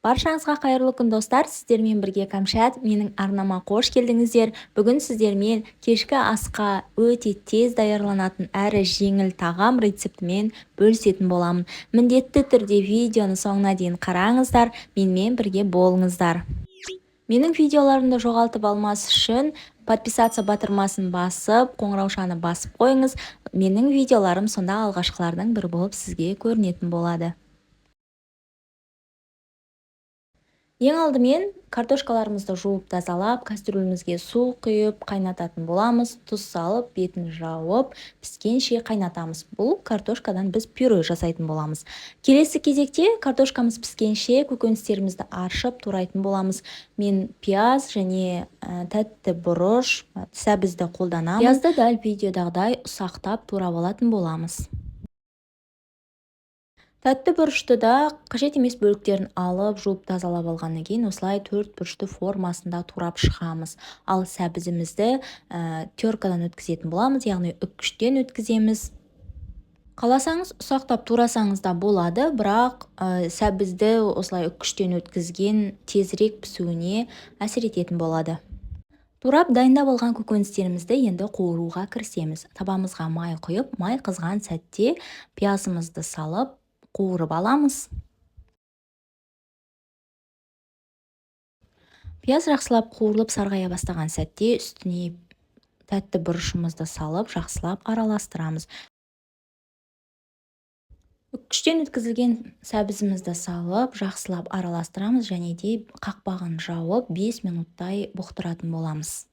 Баршаңызға қайырлы күн достар, сіздермен бірге Кәмшат, менің арнама қош келдіңіздер. Бүгін сіздермен кешкі асқа өте тез даярланатын әрі жеңіл тағам рецептімен бөлісетін боламын. Міндетті түрде видеоны соңына дейін қараңыздар, менімен бірге болыңыздар. Менің видеоларымды жоғалтып алмас үшін подписаться батырмасын басып, қоңыраушаны басып қойыңыз. Менің видеоларым сонда алғашқылардың бірі болып сізге көрінетін болады. Ең алдымен картошкаларымызды жуып тазалап, кастрюлемізге су құйып қайнататын боламыз. Тұз салып, бетін жауып, піскенше қайнатамыз. Бұл картошкадан біз пюре жасайтын боламыз. Келесі кезекте картошкамыз піскенше көкөністерімізді аршып турайтын боламыз. Мен пияз және тәтті бұрыш, сәбізді қолданамын. Пиязды дәл видеодағыдай ұсақтап турап алатын боламыз. Тәтті бұрышты да қажет емес бөліктерін алып, жуып тазалап алғаннан кейін осылай төрт бұрышты формасында турап шығамыз. Ал сәбізімізді теркадан өткізетін боламыз, яғни үккіштен өткіземіз. Қаласаңыз ұсақтап турасаңыз да болады, бірақ сәбізді осылай үккіштен өткізген тезірек пісуіне әсер ететін болады. Турап дайындап алған көкөністерімізді енді қуыруға кірісеміз. Табамызға май құйып, май қызған сәтте пиязымызды салып қуырып аламыз. Пияз жақсылап қуырылып сарғая бастаған сәтте үстіне тәтті бұрышымызды салып жақсылап араластырамыз. Үккіштен өткізілген сәбізімізді салып жақсылап араластырамыз және де қақпағын жауып 5 минуттай бұқтыратын боламыз.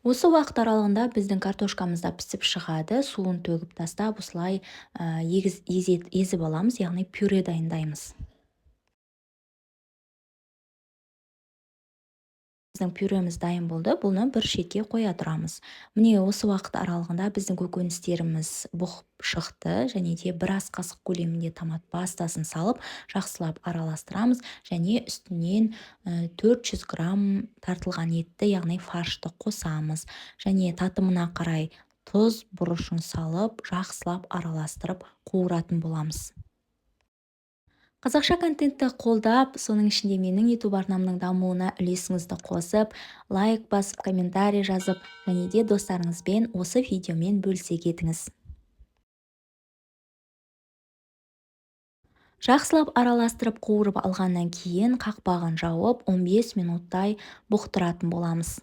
Осы уақыт аралығында біздің картошкамыз да пісіп шығады. Суын төгіп тастап, осылай езіп аламыз, яғни пюре дайындаймыз. Біздің пюреміз дайын болды. Бұны бір шетке қоя тұрамыз. Міне осы уақыт аралығында біздің көкөністеріміз бұғып шықты және де бір ас қасық көлемінде томат пастасын салып, жақсылап араластырамыз және үстінен 400 грамм тартылған етті, яғни фаршты қосамыз. Және татымына қарай тұз, бұрышын салып, жақсылап араластырып қуыратын боламыз. Қазақша контентті қолдап, соның ішінде менің YouTube арнамның дамуына үлесіңізді қосып, лайк басып, комментарий жазып, және де достарыңызбен осы видеомен бөлісе кетіңіз. Жақсылап араластырып қуырып алғаннан кейін қақпағын жауып 15 минуттай бұқтыратын боламыз.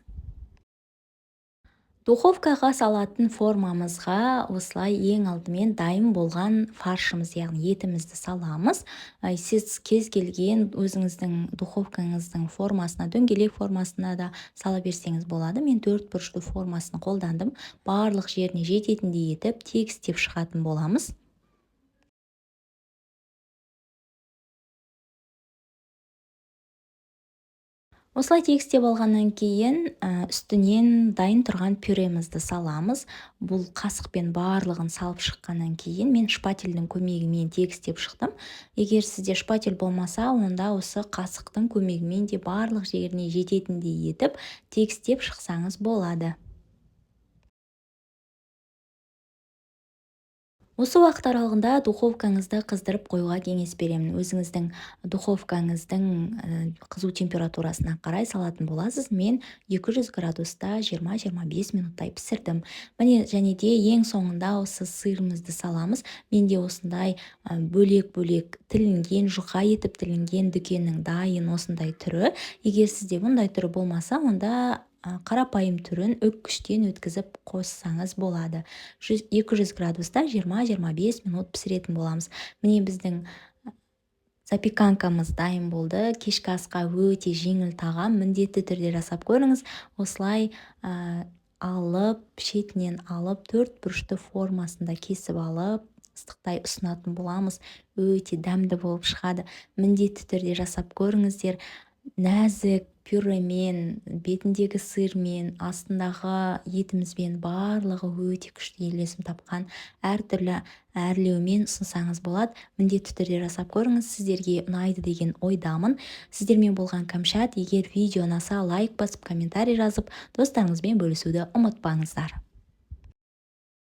Духовкаға салатын формамызға осылай ең алдымен дайын болған фаршымыз, яғни етімізді саламыз. Сіз кез келген өзіңіздің духовкаңыздың формасына, дөңгелек формасына да сала берсеңіз болады. Мен 4 бұрышты формасын қолдандым. Барлық жеріне жететіндей етіп тегістеп шығатын боламыз. Осылай тегістеп алғаннан кейін үстінен дайын тұрған пюремізді саламыз. Бұл қасықпен барлығын салып шыққаннан кейін мен шпательдің көмегімен тегістеп шықтым. Егер сізде шпатель болмаса, онда осы қасықтың көмегімен де барлық жеріне жететіндей етіп тегістеп шықсаңыз болады. Осы уақыт аралығында духовкаңызды қыздырып қоюға кеңес беремін. Өзіңіздің духовкаңыздың қызу температурасына қарай салатын боласыз. Мен 200 градуста 20-25 минуттай пісірдім. Міне және де ең соңында осы сырымызды саламыз. Менде осындай бөлек-бөлек тілінген, жұқа етіп тілінген дүкеннің дайын осындай түрі. Егер сізде бұндай түрі болмаса, онда қарапайым түрін үккіштен өткізіп қоссаңыз болады. 200 градуста 20-25 минут пісіретін боламыз. Міне біздің запеканкамыз дайын болды. Кешкі асқа өте жеңіл тағам, міндетті түрде жасап көріңіз. Осылай алып, шетінен алып, 4 бұрышты формасында кесіп алып, ыстықтай ұсынатын боламыз. Өте дәмді болып шығады. Міндетті түрде жасап көріңіздер. Нәзік, пюремен, бетіндегі сырмен, астындағы етімізбен барлығы өте күшті үйлесім тапқан әртүрлі әрлеумен ұсынсаңыз болады. Міндетті түрде жасап көріңіз, сіздерге ұнайды деген ойдамын. Сіздермен болған Кәмшат. Егер видео ұнаса, лайк басып, комментарий жазып, достарыңызбен бөлісуді ұмытпаңыздар.